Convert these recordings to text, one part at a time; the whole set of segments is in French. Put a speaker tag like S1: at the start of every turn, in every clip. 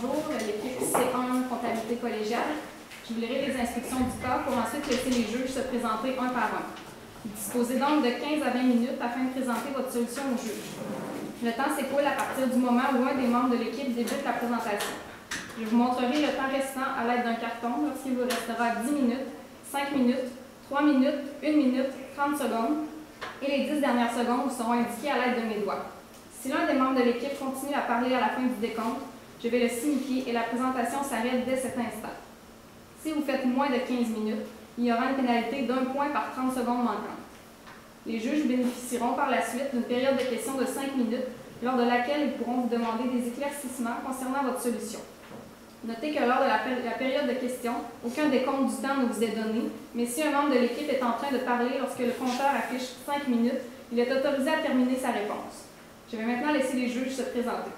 S1: Bonjour, l'équipe C1 Comptabilité collégiale. Je vous lirai les instructions du cas pour ensuite laisser les juges se présenter un par un. Disposez donc de 15 à 20 minutes afin de présenter votre solution au juge. Le temps s'écoule à partir du moment où un des membres de l'équipe débute la présentation. Je vous montrerai le temps restant à l'aide d'un carton lorsqu'il vous restera 10 minutes, 5 minutes, 3 minutes, 1 minute, 30 secondes et les 10 dernières secondes vous seront indiquées à l'aide de mes doigts. Si l'un des membres de l'équipe continue à parler à la fin du décompte, je vais le signifier et la présentation s'arrête dès cet instant. Si vous faites moins de 15 minutes, il y aura une pénalité d'1 point par 30 secondes manquantes. Les juges bénéficieront par la suite d'une période de questions de 5 minutes, lors de laquelle ils pourront vous demander des éclaircissements concernant votre solution. Notez que lors de la période de questions, aucun décompte du temps ne vous est donné, mais si un membre de l'équipe est en train de parler lorsque le compteur affiche 5 minutes, il est autorisé à terminer sa réponse. Je vais maintenant laisser les juges se présenter.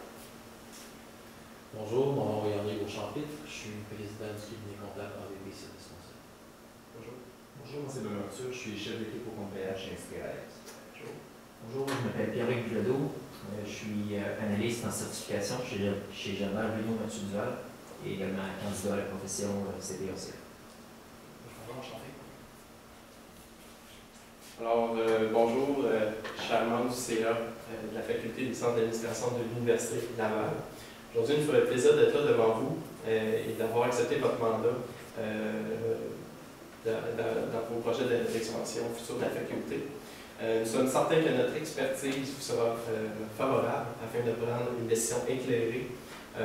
S2: Bonjour, mon nom est Henri Beauchampitre, je suis président du cabinet comptable AVP Service Conseil.
S3: Bonjour. Bonjour, moi c'est Benoît Arthur, je suis chef d'équipe au compte PH chez Inspiralex.
S4: Bonjour. Bonjour, je m'appelle Pierre-Luc Bilodeau, je suis analyste en certification chez Germain Bruno Mathieu-Duval et également candidat à la profession CPAC.
S3: Bonjour, enchanté.
S5: Alors, bonjour, je suis membre du CA de la faculté des sciences d'administration de l'Université de Laval. Aujourd'hui, il me ferait plaisir d'être là devant vous et d'avoir accepté votre mandat dans vos projets d'expansion future de la faculté. Nous sommes certains que notre expertise vous sera favorable afin de prendre une décision éclairée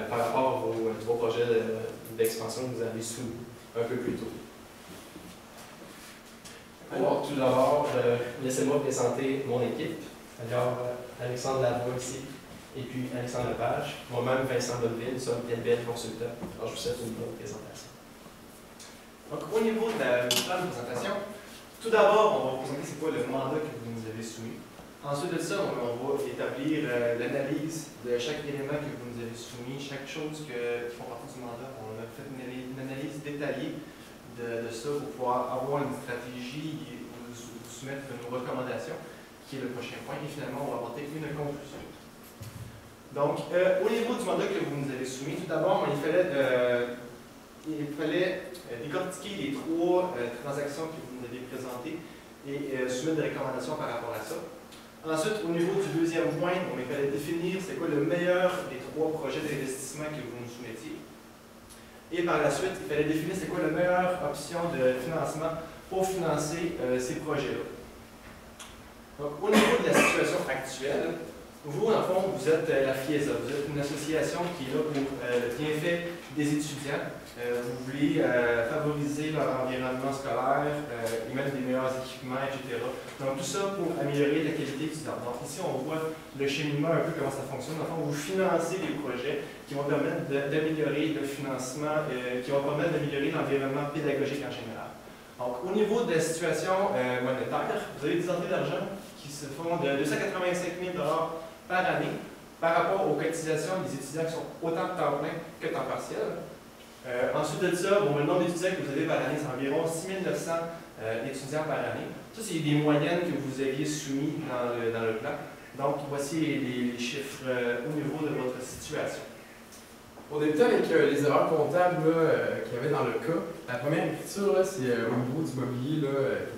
S5: par rapport à vos projets d'expansion que vous avez soumis un peu plus tôt. Alors, tout d'abord, laissez-moi présenter mon équipe. Alors, Alexandre Lavoie ici, et puis Alexandre Lepage. Moi-même, Vincent Bonneville, nous sommes NBL Consultants. Alors, je vous souhaite une bonne présentation.
S3: Donc, au niveau de la plan de présentation, tout d'abord, on va vous présenter c'est quoi le mandat que vous nous avez soumis. Ensuite de ça, on va établir l'analyse de chaque élément que vous nous avez soumis, chaque chose qui font partie du mandat. On a fait une analyse détaillée de ça pour pouvoir avoir une stratégie et vous soumettre nos recommandations, qui est le prochain point. Et finalement, on va apporter une conclusion. Donc, au niveau du mandat que vous nous avez soumis, tout d'abord, il fallait décortiquer les 3 transactions que vous nous avez présentées et soumettre des recommandations par rapport à ça. Ensuite, au niveau du deuxième point, il fallait définir c'est quoi le meilleur des 3 projets d'investissement que vous nous soumettiez. Et par la suite, il fallait définir c'est quoi la meilleure option de financement pour financer ces projets-là. Donc, au niveau de la situation actuelle, vous, en fond, vous êtes la FIESA, vous êtes une association qui est là pour le bienfait des étudiants. Vous voulez favoriser leur environnement scolaire, y mettre des meilleurs équipements, etc. Donc, tout ça pour améliorer la qualité étudiante. Donc, ici, on voit le cheminement, un peu comment ça fonctionne. En fond, vous financez des projets qui vont permettre d'améliorer le financement, qui vont permettre d'améliorer l'environnement pédagogique en général. Donc, au niveau de la situation monétaire, vous avez des entrées d'argent qui se font de 285 000 $ par année par rapport aux cotisations des étudiants qui sont autant temps plein que temps partiel. Ensuite de ça, le nombre d'étudiants que vous avez par année, c'est environ 6 900 étudiants par année. Ça, c'est des moyennes que vous aviez soumises dans le plan. Donc, voici les chiffres au niveau de votre situation.
S6: Pour débuter avec les erreurs comptables qu'il y avait dans le cas, la première écriture, c'est au niveau du mobilier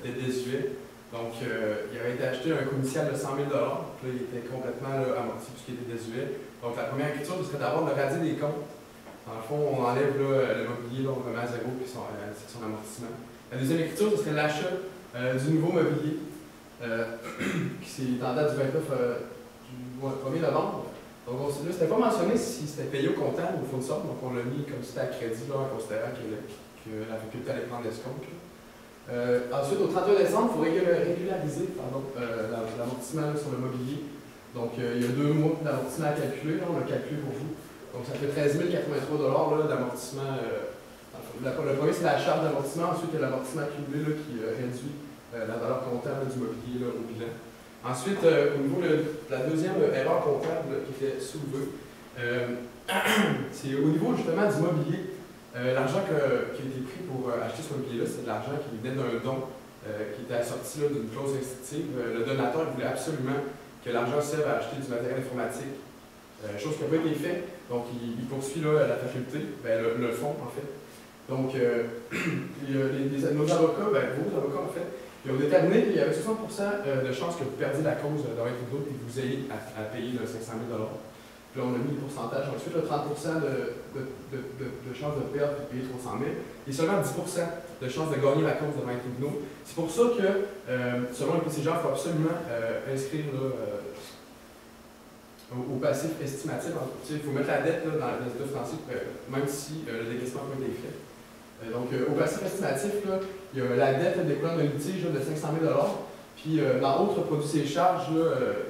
S6: qui était désuet. Donc, il avait été acheté un coût initial de 100 000 $. Là, il était complètement amorti puisqu'il était désuet. Donc, la première écriture serait d'abord de radier des comptes. Dans le fond, on enlève le mobilier, on remet à zéro puis son amortissement. La deuxième écriture, ce serait l'achat du nouveau mobilier qui est en date du 29 du 1er novembre. Donc, là, c'était pas mentionné si c'était payé au comptable ou au fournisseur, donc on l'a mis comme si c'était à crédit, là, en considérant que la faculté allait prendre l'escompte. Ensuite, au 31 décembre, il faut régulariser l'amortissement sur le mobilier. Donc, il y a 2 mois d'amortissement à calculer. Là, on a calculé pour vous. Donc, ça fait 13 083 $ d'amortissement. Le premier, c'est la charge d'amortissement. Ensuite, il y a l'amortissement accumulé là, qui réduit la valeur comptable du mobilier là, au bilan. Ensuite, au niveau de la deuxième erreur comptable qui était soulevée, c'est au niveau justement du mobilier. L'argent qui a été pris pour acheter ce mobilier-là, c'est de l'argent qui venait d'un don qui était assorti d'une clause restrictive. Le donateur voulait absolument que l'argent serve à acheter du matériel informatique, chose qui n'a pas été faite. Donc, il poursuit là, la faculté, le fonds en fait. Donc, nos avocats, vos avocats en fait, ils ont déterminé qu'il y avait 60% de chances que vous perdiez la cause d'un tribunal et que vous ayez à payer 500 000 $. Puis là, on a mis le pourcentage. Ensuite, le 30% de chances de perdre et de payer 300 000 et seulement 10% de chances de gagner la cause devant les tribunaux. C'est pour ça que, selon le PCJ, il faut absolument inscrire là, au passif estimatif. Il faut mettre la dette là, dans les états financiers, même si le décaissement n'a pas été fait. Donc, au passif estimatif, là, il y a la dette découlant d'un litige de 500 000 $. Puis, dans autres produits et charges, là,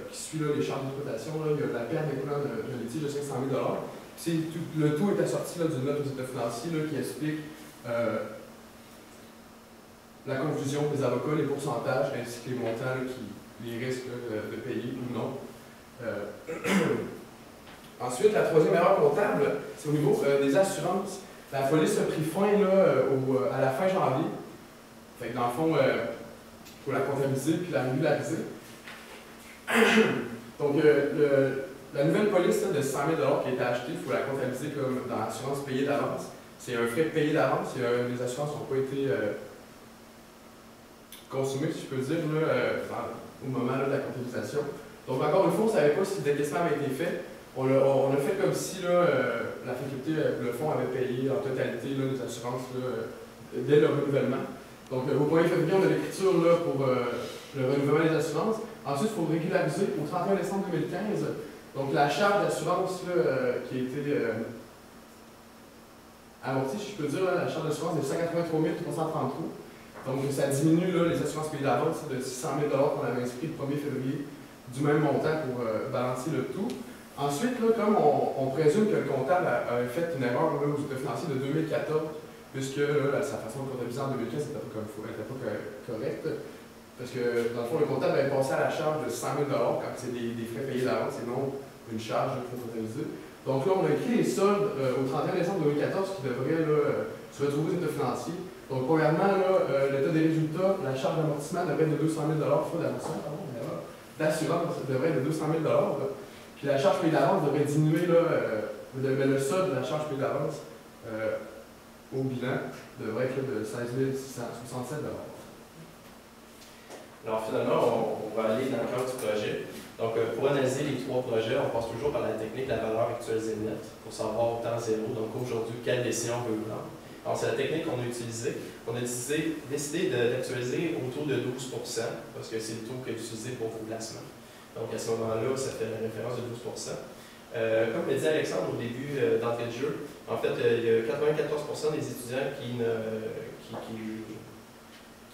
S6: qui suit là, les charges d'exploitation, il y a la perte découlant d'un litige de 500 000 $. Le tout est assorti d'une note aux états financiers là, qui explique la conclusion des avocats, les pourcentages, ainsi que les montants, là, les risques là, de payer ou non. Ensuite, la troisième erreur comptable, c'est au niveau des assurances. La police a pris fin là, à la fin janvier. Fait que dans le fond, il faut la comptabiliser puis la régulariser. Donc, la nouvelle police là, de 100 000 $ qui a été achetée, il faut la comptabiliser comme dans l'assurance payée d'avance. C'est un frais payé d'avance. Les assurances n'ont pas été consommées, si je peux dire, là, au moment là, de la comptabilisation. Donc, encore une fois, on ne savait pas si le décaissement avait été fait. On a fait comme si là, la faculté, le fonds avait payé en totalité là, les assurances là, dès le renouvellement. Donc, au 1er février, on a l'écriture pour le renouvellement des assurances. Ensuite, il faut régulariser au 31 décembre 2015. Donc, la charge d'assurance qui a été amortie, si je peux dire, là, la charge d'assurance est de 183 333. Donc, ça diminue là, les assurances payées d'avance de 600 000 $ qu'on avait inscrit le 1er février du même montant pour balancer le tout. Ensuite, là, comme on présume que le comptable a fait une erreur là, aux états financiers de 2014, puisque là, sa façon de comptabiliser en 2015 n'était pas correcte, parce que dans le fond, le comptable avait passé à la charge de 100 000 $ quand c'est des frais payés d'avance et non une charge qu'il faut comptabiliser. Donc là, on a écrit les soldes au 31 décembre 2014 qui devraient là, se retrouver aux états financiers. Donc, premièrement, l'état des résultats, la charge d'amortissement devrait être de 200 000 $, d'assurance devrait être de 200 000 $. Puis la charge payée d'avance devrait diminuer, mais le solde de la charge payée d'avance au bilan devrait être de 16 667 $.
S5: Alors finalement, on va aller dans le cadre du projet. Donc pour analyser les trois projets, on passe toujours par la technique de la valeur actuelle zénith pour savoir au temps zéro, donc aujourd'hui, quelle décision on veut prendre. Alors c'est la technique qu'on a utilisée. On a décidé d'actualiser autour de 12 % parce que c'est le taux qui est utilisé pour vos placements. Donc à ce moment-là, ça fait la référence de 12 %. Comme l'a dit Alexandre au début d'entrée de jeu, en fait, il y a 94 % des étudiants qui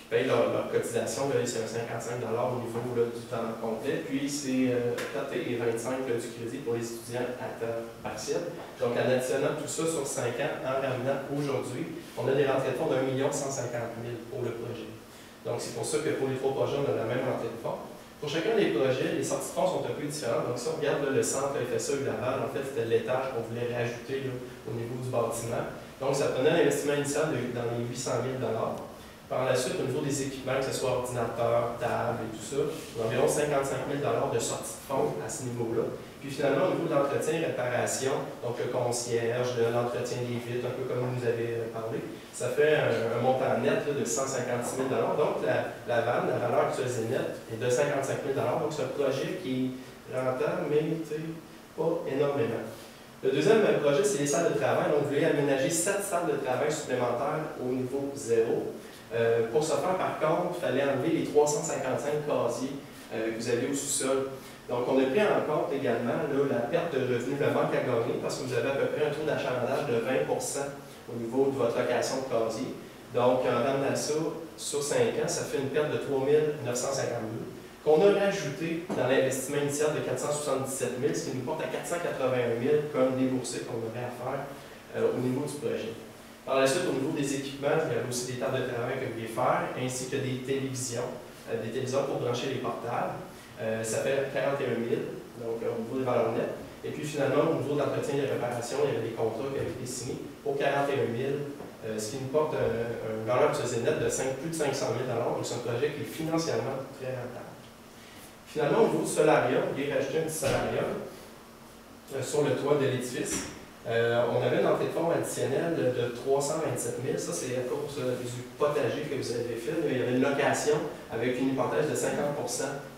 S5: payent leur cotisation. Là, c'est 55 $ au niveau là, du temps complet. Puis c'est 4 et 25 là, du crédit pour les étudiants à temps partiel. Donc en additionnant tout ça sur 5 ans, en ramenant aujourd'hui, on a des rentrées de fonds d'1 150 000 pour le projet. Donc c'est pour ça que pour les trois projets, on a la même rentrée de fonds. Pour chacun des projets, les sorties de fonds sont un peu différentes. Donc si on regarde là, le centre FSA Laval, en fait, c'était l'étage qu'on voulait rajouter là, au niveau du bâtiment. Donc ça prenait un investissement initial dans les 800 000 $. Par la suite, au niveau des équipements, que ce soit ordinateur, table et tout ça, environ 55 000 $ de sortie de fonds à ce niveau-là. Puis finalement, au niveau de l'entretien et réparation, donc le concierge, l'entretien des vitres, un peu comme vous nous avez parlé, ça fait un montant net là, de 156 000 $. Donc la vanne, la valeur actuelle zénith, est de 55 000 $. Donc c'est un projet qui est rentable, mais pas énormément. Le deuxième projet, c'est les salles de travail. Donc, vous voulez aménager 7 salles de travail supplémentaires au niveau 0. Pour ce faire, par contre, il fallait enlever les 355 casiers que vous avez au sous-sol. Donc, on a pris en compte également là, la perte de revenus, le manque à gagner, parce que vous avez à peu près un taux d'achalandage de 20 % au niveau de votre location de casier. Donc, en ramenant ça sur 5 ans, ça fait une perte de 3 952 qu'on a rajouté dans l'investissement initial de 477 000, ce qui nous porte à 481 000 comme déboursé qu'on aurait à faire au niveau du projet. Par la suite, au niveau des équipements, il y avait aussi des tables de travail que vous pouvez faire, ainsi que des téléviseurs pour brancher les portables. Ça fait 41 000, donc au niveau des valeurs nettes. Et puis finalement, au niveau de l'entretien et des réparations, il y avait des contrats qui avaient été signés pour 41 000, ce qui nous porte une valeur de ce net de plus de 500 000 $. Donc c'est un projet qui est financièrement très rentable. Finalement, au niveau du solarium, il est rajouté un petit solarium sur le toit de l'édifice. On avait une entrée de fonds additionnelle de 327 000. Ça, c'est à cause du potager que vous avez fait. Il y avait une location avec une hypothèse de 50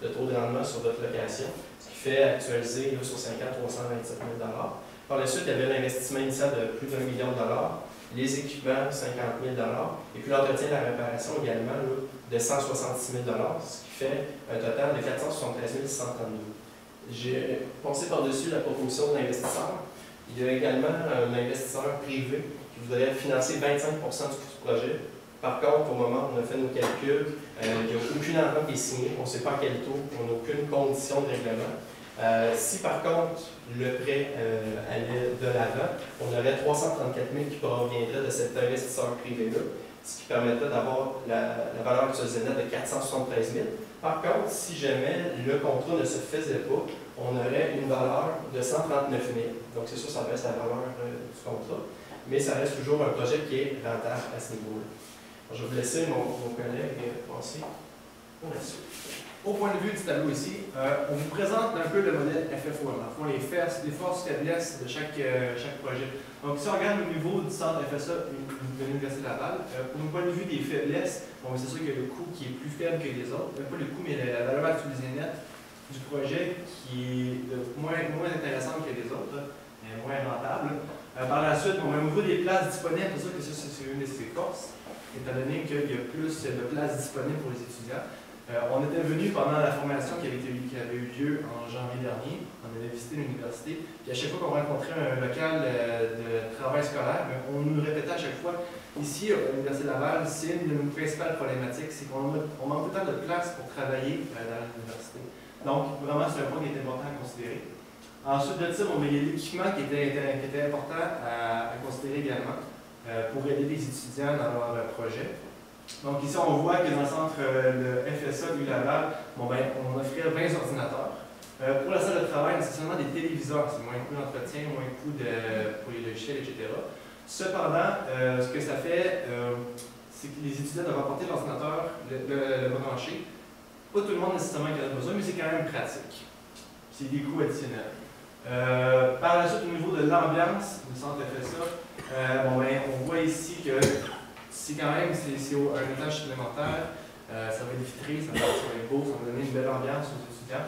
S5: de taux de rendement sur votre location, ce qui fait actualiser là, sur 5 ans 327 000 Par la suite, il y avait l'investissement initial de plus d'1 million de dollars, les équipements 50 000 et puis l'entretien et la réparation également là, de 166 000 ce qui fait un total de 473 632. J'ai passé par-dessus la proposition de l'investisseur. Il y a également un investisseur privé qui voudrait financer 25 du coût du projet. Par contre, au moment où on a fait nos calculs, il n'y a aucune entente qui est signée, on ne sait pas à quel taux, on n'a aucune condition de règlement. Si par contre le prêt allait de l'avant, on aurait 334 000 qui proviendrait de cet investisseur privé-là, ce qui permettrait d'avoir la valeur actualisée nette de 473 000. Par contre, si jamais le contrat ne se faisait pas, on aurait une valeur de 139 000. Donc c'est sûr, ça reste la valeur du contrat, mais ça reste toujours un projet qui est rentable à ce niveau-là. Je vais vous laisser mon collègue passer pour la suite.
S3: Au point de vue du tableau ici, on vous présente un peu le modèle FFOM, en fond les forces faiblesses de chaque projet. Donc si on regarde au niveau du centre FSA de l'Université Laval, au point de vue des faiblesses, bon, c'est sûr qu'il y a le coût qui est plus faible que les autres, pas le coût, mais la valeur actualisée nette du projet qui est moins intéressante que les autres, mais moins rentable. Par la suite, bon, au niveau des places disponibles, c'est sûr que ça c'est une de ses forces, étant donné qu'il y a plus de places disponibles pour les étudiants. On était venu pendant la formation qui avait eu lieu en janvier dernier. On avait visité l'université. Puis à chaque fois qu'on rencontrait un local de travail scolaire, on nous répétait à chaque fois, ici, à l'Université Laval, c'est une de nos principales problématiques, c'est qu'on manque tout le temps de place pour travailler dans l'université. Donc, vraiment, c'est un point qui est important à considérer. Ensuite de ça, il y a l'équipement qui était important à considérer également pour aider les étudiants dans leur projet. Donc ici, on voit que dans le centre, le FSA du Laval, on offrait 20 ordinateurs. Pour la salle de travail, c'est seulement des téléviseurs, c'est moins de coût d'entretien, moins de coût pour les logiciels, etc. Cependant, ce que ça fait, c'est que les étudiants doivent apporter l'ordinateur, le brancher. Pas tout le monde nécessairement qui en a besoin, mais c'est quand même pratique. C'est des coûts additionnels. Par la suite, au niveau de l'ambiance du centre FSA, on voit ici que c'est quand même c'est un étage supplémentaire, ça va être vitré, ça va être beau, ça va donner une belle ambiance aux étudiants.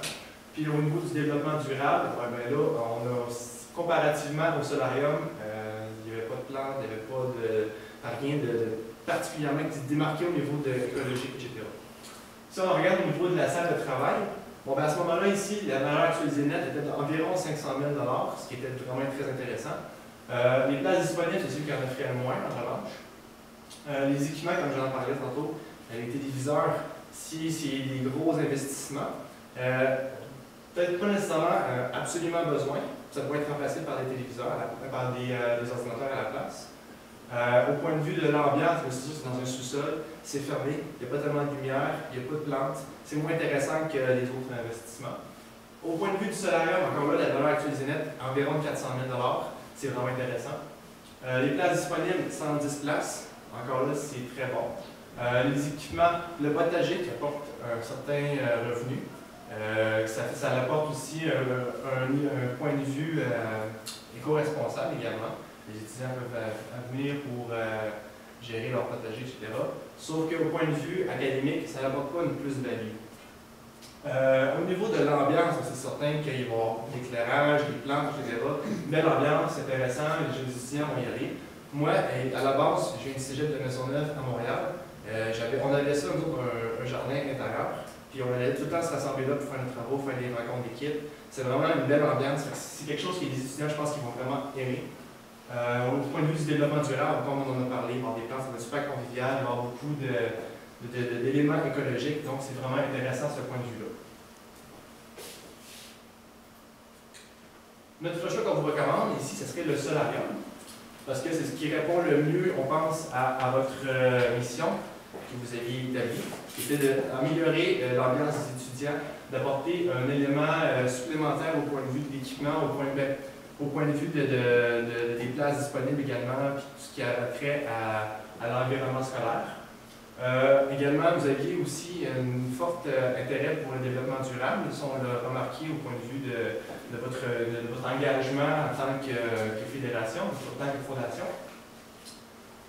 S3: Puis au niveau du développement durable, là, on a, comparativement au solarium, il n'y avait pas de plantes, il n'y avait pas rien de particulièrement qui se démarquait au niveau de écologique, etc. Si on regarde au niveau de la salle de travail, à ce moment-là, ici, la valeur actualisée nette était d'environ 500 000 $, ce qui était vraiment très intéressant. Les places disponibles, c'est sûr qu'il y en offrait moins, en revanche. Les équipements, comme j'en parlais tantôt, les téléviseurs, si c'est des gros investissements, peut-être pas nécessairement absolument besoin. Ça pourrait être remplacé par des téléviseurs, par des ordinateurs à la place. Au point de vue de l'ambiance, c'est sûr que c'est dans un sous-sol, c'est fermé, il n'y a pas tellement de lumière, il n'y a pas de plantes, c'est moins intéressant que les autres investissements. Au point de vue du solarium, encore là, la valeur actualisée nette, environ 400 000 $, c'est vraiment intéressant. Les places disponibles, 110 places. Encore là, c'est très bon. Les équipements, le potager qui apporte un certain revenu. Ça apporte aussi un point de vue éco-responsable également. Les étudiants peuvent venir pour gérer leur potager, etc. Sauf qu'au point de vue académique, ça n'apporte pas une plus-value. Au niveau de l'ambiance, c'est certain qu'il va y avoir l'éclairage, les plantes, etc. Une belle ambiance, intéressant, les jeunes étudiants vont y aller. Moi, à la base, j'ai une cégep de Maisonneuve à Montréal. On avait ça, nous autres, un jardin intérieur. Puis on allait tout le temps se rassembler là pour faire nos travaux, faire des rencontres d'équipe. C'est vraiment une belle ambiance. C'est quelque chose que les étudiants, je pense, qu'ils vont vraiment aimer. Au point de vue du développement durable, comme on en a parlé, des plans, ça va être super convivial, il va y avoir beaucoup d'éléments écologiques, donc c'est vraiment intéressant ce point de vue-là. Notre choix qu'on vous recommande ici, ce serait le solarium, parce que c'est ce qui répond le mieux, on pense, à votre mission que vous aviez établie, qui était d'améliorer l'ambiance des étudiants, d'apporter un élément supplémentaire au point de vue de l'équipement, au point de vue des places disponibles également, puis tout ce qui a trait à l'environnement scolaire. Également, vous aviez aussi un fort intérêt pour le développement durable. Ça, on l'a remarqué au point de vue de votre engagement en tant que fédération, en tant que fondation.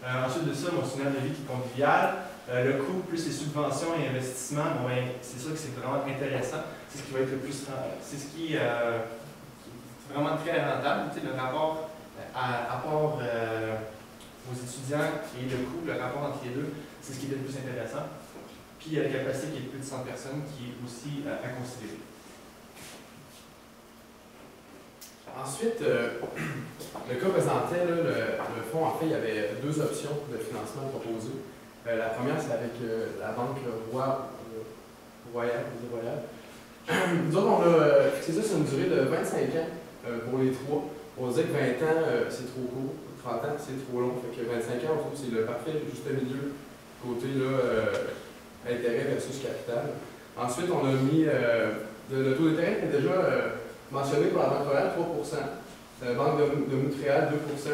S3: Ensuite de ça, mon souvenir de vie qui est convivial. Le coût plus les subventions et investissements, bon, ben, c'est sûr que c'est vraiment intéressant. C'est ce qui va être le plus. C'est ce qui est vraiment très rentable. Tu sais, le rapport aux étudiants et le coût, le rapport entre les deux, c'est ce qui est le plus intéressant. Puis il y a la capacité qui est de plus de 100 personnes qui est aussi à considérer.
S6: Ensuite, le cas présentait, là, le fonds, en fait, il y avait deux options de financement proposées. La première, c'est avec la banque Royale. Nous autres, on a fixé ça sur une durée de 25 ans pour les trois. On disait que 20 ans, c'est trop court, 30 ans, c'est trop long. Fait que 25 ans, on trouve que c'est le parfait juste milieu, côté intérêt versus capital. Ensuite, on a mis le taux d'intérêt qui est déjà mentionné pour la Banque Royale, 3%. La Banque de Montréal, 2%.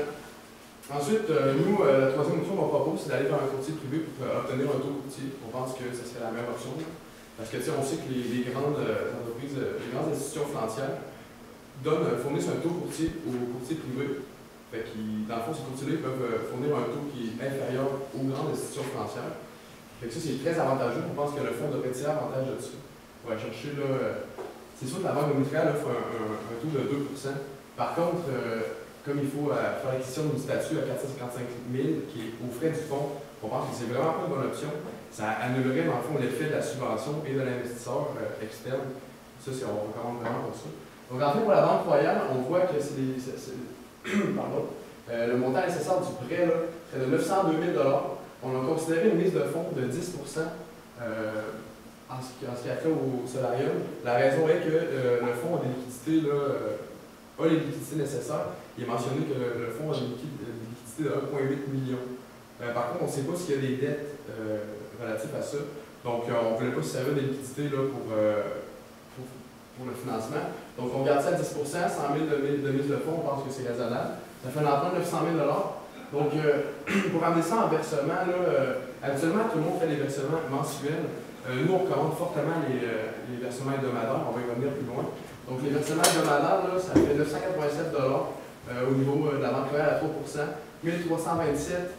S6: Ensuite, nous, la troisième option qu'on propose, c'est d'aller vers un courtier privé pour obtenir un taux courtier. On pense que ce serait la meilleure option. Parce que, on sait que les grandes entreprises, les grandes institutions financières fournissent un taux courtier aux courtiers privés. Fait dans le fond, ces courtiers-là peuvent fournir un taux qui est inférieur aux grandes institutions financières. Fait que ça, c'est très avantageux. On pense que le fonds devrait tirer avantage de ça. On va chercher, c'est sûr que la Banque de Montréal offre un taux de 2%. Par contre, comme il faut faire l'acquisition d'une statue à 455 000 qui est aux frais du fonds, on pense que c'est vraiment pas une bonne option. Ça annulerait dans le fond l'effet de la subvention et de l'investisseur externe. Ça, on recommande vraiment pour ça. Donc en fait, pour la Banque Royale, on voit que le montant nécessaire du prêt là, serait de 902 000 $. On a considéré une mise de fonds de 10% en ce qui a fait au solarium. La raison est que le fonds a des liquidités, a les liquidités nécessaires. Il est mentionné que le fonds a des liquidités de 1,8 million. Par contre, on ne sait pas s'il y a des dettes relatives à ça. Donc, on ne voulait pas se servir des liquidités là, pour le financement. Donc, on garde ça à 10%, 100 000 de mise de fonds, on pense que c'est raisonnable. Ça fait un emprunt de 900 000 $. Donc, pour ramener ça en versement, habituellement, tout le monde fait des versements mensuels. Nous, on recommande fortement les versements hebdomadaires. On va y revenir plus loin. Donc, les versements hebdomadaires, ça fait 987 $ au niveau de la Banque Royale à 3%, 1327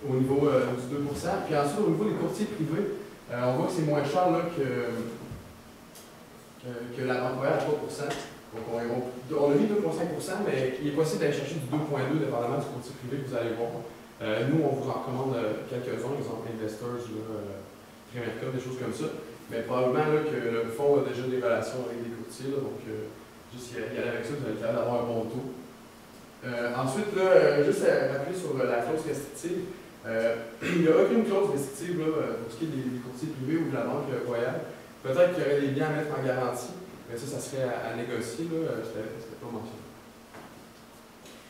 S6: au niveau du 2%. Puis ensuite, au niveau des courtiers privés, on voit que c'est moins cher là, que la Banque Royale à 3%. Donc, on a mis 2,5%, mais il est possible d'aller chercher du 2,2% dépendamment du courtier privé que vous allez voir. Nous, on vous en recommande quelques-uns, exemple Investors, Primercop, des choses comme ça. Mais probablement là, que le fonds a déjà des relations avec des courtiers, là, donc juste y aller avec ça, vous allez être capable d'avoir un bon taux. Ensuite, là, juste à rappeler sur la clause restrictive, il n'y a aucune clause restrictive là, pour ce qui est des courtiers privés ou de la Banque Royale. Peut-être qu'il y aurait des biens à mettre en garantie, mais ça serait à négocier, c'était pas mentionné.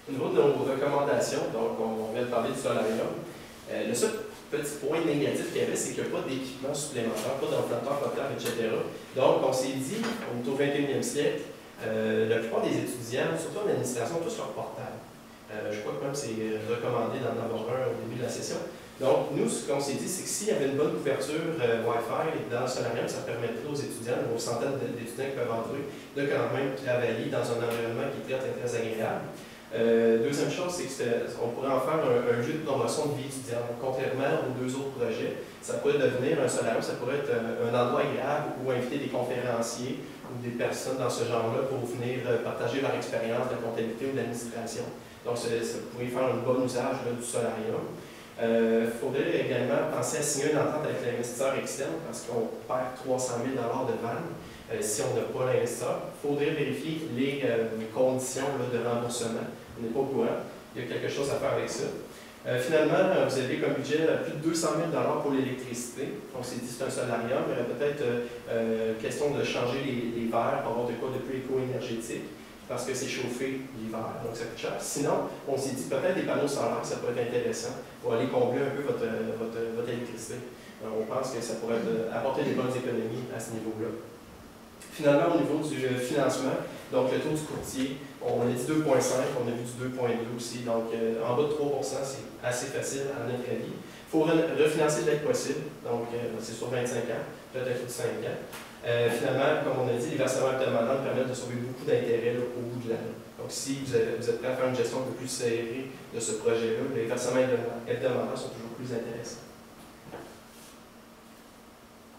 S5: Au niveau de nos recommandations, donc on vient de parler du solarium. Le seul petit point négatif qu'il y avait, c'est qu'il n'y a pas d'équipement supplémentaire, pas d'ordinateur portable, etc. Donc, on s'est dit, on est au 21e siècle, la plupart des étudiants, surtout en administration, ont tous leur portable. Je crois que même c'est recommandé d'en avoir un au début de la session. Donc, nous, ce qu'on s'est dit, c'est que s'il y avait une bonne couverture Wi-Fi dans le solarium, ça permettrait aux étudiants, aux centaines d'étudiants qui peuvent entrer, de quand même travailler dans un environnement qui est très, très agréable. Deuxième chose, c'est qu'on pourrait en faire un jeu de promotion de vie étudiante. Contrairement aux deux autres projets, ça pourrait devenir un solarium, ça pourrait être un endroit agréable où inviter des conférenciers ou des personnes dans ce genre-là pour venir partager leur expérience de la comptabilité ou de l'administration. Donc, ça pourrait faire un bon usage là, du solarium. Il faudrait également penser à signer une entente avec l'investisseur externe parce qu'on perd 300 000 $ de vanne. Si on n'a pas l'investisseur, il faudrait vérifier les conditions là, de remboursement. On n'est pas au courant. Il y a quelque chose à faire avec ça. Finalement, vous avez comme budget plus de 200 000 $ pour l'électricité. On s'est dit que c'est un solarium. Il y aurait peut-être question de changer les verres pour avoir de quoi de plus éco-énergétique parce que c'est chauffé l'hiver, donc ça coûte cher. Sinon, on s'est dit peut-être des panneaux solaires, ça pourrait être intéressant pour aller combler un peu votre électricité. On pense que ça pourrait apporter des bonnes économies à ce niveau-là. Finalement, au niveau du financement, donc le taux du courtier, on a dit 2,5, on a vu du 2,2 aussi, donc en bas de 3 c'est assez facile à notre avis. Il faut refinancer dès que possible, donc c'est sur 25 ans, peut-être 5 ans. Finalement, comme on a dit, les versements hebdomadaires permettent de sauver beaucoup d'intérêts au bout de l'année. Donc si vous êtes prêt à faire une gestion un peu plus serrée de ce projet-là, les versements hebdomadaires sont toujours plus intéressants.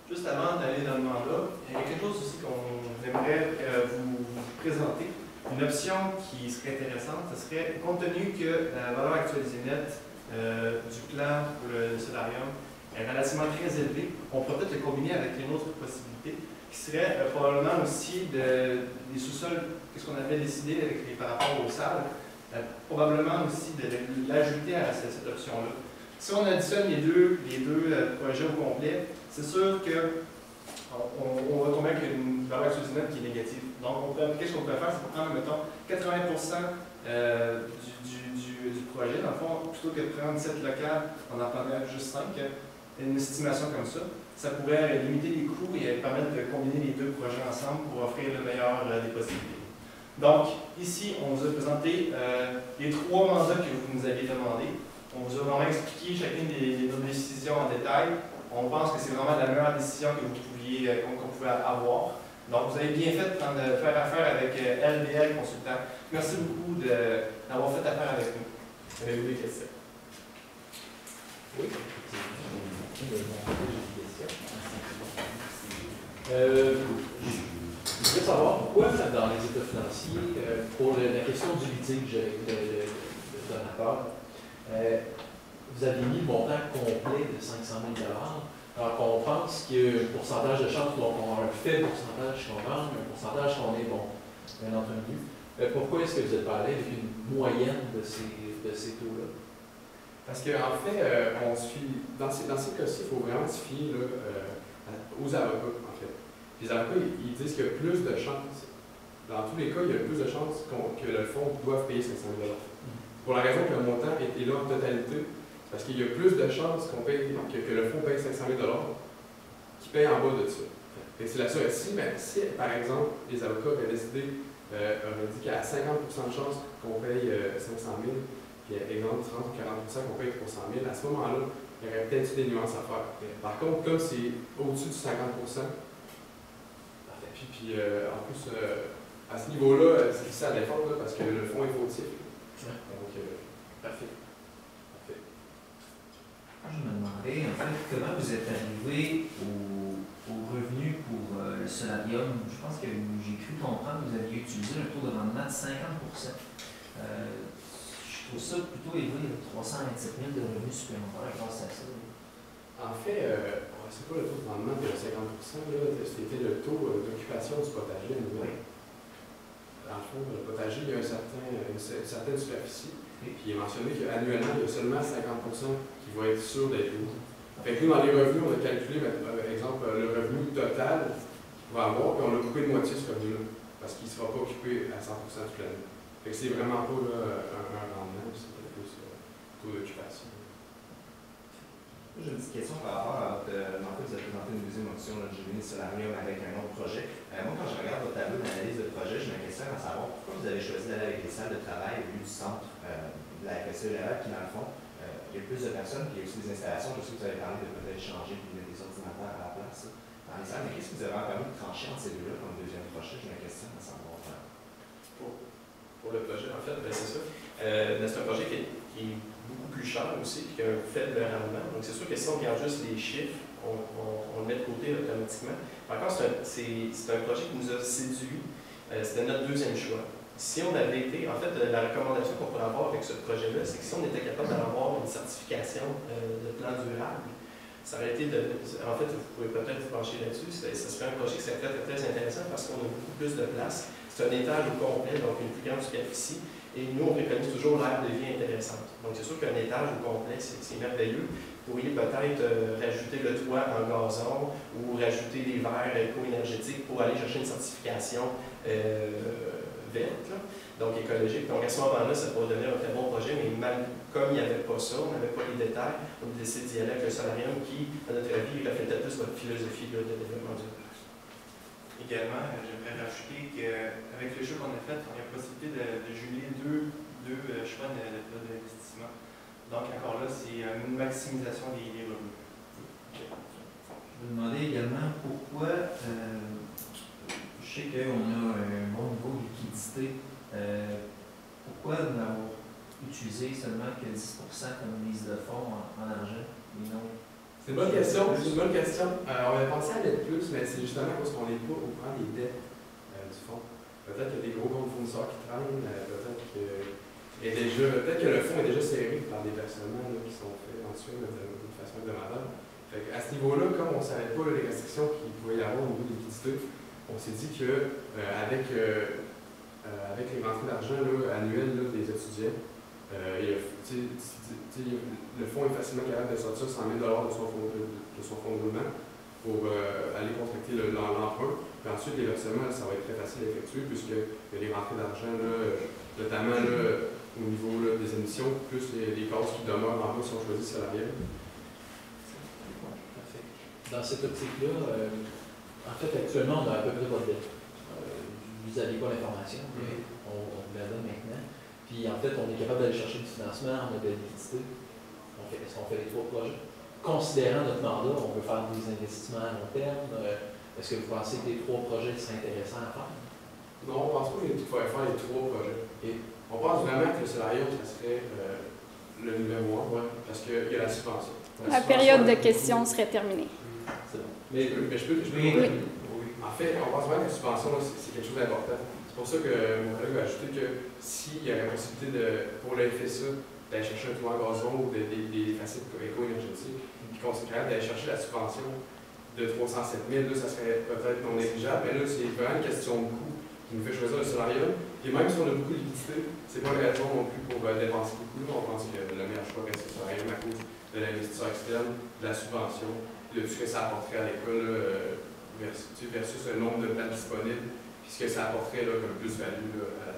S3: Juste avant d'aller dans le mandat, il y a quelque chose aussi qu'on aimerait vous présenter. Une option qui serait intéressante, ce serait, compte tenu que la valeur actualisée nette du plan pour le solarium est relativement très élevée, on pourrait peut-être le combiner avec une autre possibilité, qui serait probablement aussi des sous-sols, qu'est-ce qu'on avait décidé par rapport aux salles, probablement aussi de l'ajouter à cette option-là. Si on additionne les deux projets au complet, c'est sûr qu'on va tomber avec une valeur actualisée nette qui est négative. Donc, qu'est-ce qu'on peut faire? C'est prendre, mettons, 80% du projet. Dans le fond, plutôt que de prendre 7 locales, on en prendrait juste 5. Une estimation comme ça, ça pourrait limiter les coûts et permettre de combiner les deux projets ensemble pour offrir le meilleur des possibilités. Donc, ici, on vous a présenté les 3 mandats que vous nous aviez demandé. On vous a vraiment expliqué chacune de nos décisions en détail. On pense que c'est vraiment la meilleure décision que qu'on pouvait avoir. Donc, vous avez bien fait de faire affaire avec LBL Consultant. Merci beaucoup d'avoir fait affaire avec nous. Avez-vous des questions?
S2: Oui. Je voudrais savoir pourquoi, dans les états financiers, pour la question du litige avec le donateur, vous avez mis le montant complet de 500 000 $, alors qu'on pense qu'il y a un pourcentage de chance, donc on a un faible pourcentage qu'on gagne, un pourcentage qu'on est bon, bien entendu. Pourquoi est-ce que vous êtes pas allé avec une moyenne de ces taux-là?
S6: Parce qu'en fait, on se fie, dans ces cas-ci, il faut vraiment se fier aux avocats, en fait. Les avocats, ils disent qu'il y a plus de chances, dans tous les cas, il y a plus de chances que le fonds doive payer 500 000 $. Pour la raison que le montant est là en totalité, c'est parce qu'il y a plus de chances que le fonds paye 500 000 $ qu'il paye en bas de ça. C'est la seule. Si, par exemple, les avocats avaient décidé, auraient dit qu'il y a 50% de chances qu'on paye 500 000, puis exemple 30 ou 40% qu'on paye 300 000, à ce moment-là, il y aurait peut-être des nuances à faire. Par contre, comme c'est au-dessus du 50%, puis en plus, à ce niveau-là, c'est difficile à défendre parce que le fonds est fautif. Donc,
S2: Parfait.
S4: Je me demandais, en fait, comment vous êtes arrivé au revenu pour le solarium. Je pense que j'ai cru comprendre que vous aviez utilisé un taux de rendement de 50%. Je trouve ça plutôt élevé, 327 000 de revenus supplémentaires grâce à ça.
S6: En fait, c'est pas le taux de rendement de 50%, c'était le taux d'occupation du potager à Nouvelle. Dans le fond, le potager, il y a une certaine superficie. Et puis il est mentionné qu'annuellement, il y a seulement 50% qui vont être sûrs d'être loués. Fait que nous, dans les revenus, on a calculé, par exemple, le revenu total qu'on va avoir, puis on a coupé de moitié ce revenu-là, parce qu'il ne sera pas occupé à 100% toute l'année. Fait que c'est vraiment pas un rendement, c'est plus taux d'occupation.
S7: J'ai une petite question par rapport à votre. En fait, vous avez présenté une deuxième option, le Génie Solarium, avec un autre projet. Moi, quand je regarde votre tableau d'analyse de projet, j'ai une question à savoir pourquoi vous avez choisi d'aller avec les salles de travail au lieu du centre de la FSE qui, dans le fond, il y a plus de personnes, puis il y a aussi des installations. Je sais que vous avez parlé de peut-être changer puis mettre des ordinateurs à la place dans les salles. Mais qu'est-ce qui vous avez permis de trancher entre ces deux-là comme deuxième projet? J'ai une question à savoir.
S5: Pour le projet, en fait, c'est ça. C'est un projet qui est beaucoup plus cher aussi, puis qui a un faible rendement. Donc, c'est sûr que si on regarde juste les chiffres, on le met de côté automatiquement. Par contre, c'est un projet qui nous a séduit. C'était notre deuxième choix. Si on avait été, en fait, la recommandation qu'on pourrait avoir avec ce projet-là, c'est que si on était capable d'avoir une certification de plan durable, ça aurait été en fait, vous pouvez peut-être vous pencher là-dessus, ça serait un projet qui serait très, très intéressant parce qu'on a beaucoup plus de place. C'est un étage au complet, donc une plus grande superficie. Et nous, on préconise toujours l'aire de vie intéressante. Donc, c'est sûr qu'un étage au complet, c'est merveilleux. Vous pourriez peut-être rajouter le toit en gazon ou rajouter des verres éco-énergétiques pour aller chercher une certification verte, là, donc écologique. Donc, à ce moment-là, ça pourrait devenir un très bon projet, mais comme il n'y avait pas ça, on n'avait pas les détails, on a décidé d'y aller avec le solarium qui, à notre avis, reflétait plus votre philosophie de développement durable.
S3: Également, j'aimerais rajouter qu'avec le choix qu'on a fait, on a la possibilité de jumeler deux choix d'investissement. Donc, encore là, c'est une maximisation des revenus.
S4: Je me demandais également pourquoi, je sais qu'on a un bon niveau de liquidité, pourquoi n'avoir utilisé seulement que 10% comme mise de fonds en argent et non?
S6: C'est une bonne question. On a pensé à mettre plus, mais c'est justement parce qu'on n'est pas au courant des dettes du fonds. Peut-être qu'il y a des gros comptes fournisseurs qui traînent, peut-être que le fonds est déjà serré par des versements qui sont faits ensuite de façon hebdomadaire. À ce niveau-là, comme on ne savait pas les restrictions qu'il pouvait y avoir au niveau de liquidité, on s'est dit qu'avec les rentrées d'argent annuelles des étudiants, le fonds est facilement capable de sortir 100 000 de son fonds de roulement pour aller contracter l'emprunt. Puis ensuite, les versements, ça va être très facile à effectuer puisque les rentrées d'argent, notamment au niveau des émissions, plus les causes qui demeurent en bas si on choisit salarial.
S2: Dans cette optique-là, en fait, actuellement, on a à peu près pas de dette. Vous n'aviez pas l'information, mais on vous la donne maintenant. Puis en fait, on est capable d'aller chercher du financement, on a de la liquidité. Est-ce qu'on fait les 3 projets? Considérant notre mandat, on veut faire des investissements à long terme. Est-ce que vous pensez que les 3 projets seraient intéressants à faire?
S6: Non, on ne pense pas qu'il faudrait faire les 3 projets. Et on pense vraiment que le salariat, ça serait le numéro 1, parce qu'il y a la subvention.
S1: La période de questions serait terminée.
S2: C'est bon.
S6: Mais je peux
S1: Oui.
S6: En fait, on pense vraiment que la subvention, c'est quelque chose d'important. C'est pour ça que mon collègue a ajouté que s'il y a la possibilité pour le FSA d'aller chercher un toit en gazon ou des facettes éco-énergétiques, puis qu'on serait capable d'aller chercher la subvention de 307 000, là, ça serait peut-être non négligeable, mais là, c'est vraiment une question de coût qui nous fait choisir le salariat. Et même si on a beaucoup de liquidité, c'est pas une raison non plus pour dépenser beaucoup. On pense que le meilleur choix reste le salariat à cause de l'investisseur externe, de la subvention, de tout ce que ça apporterait à l'école versus le nombre de places disponibles, puis ce que ça apporterait comme plus-value à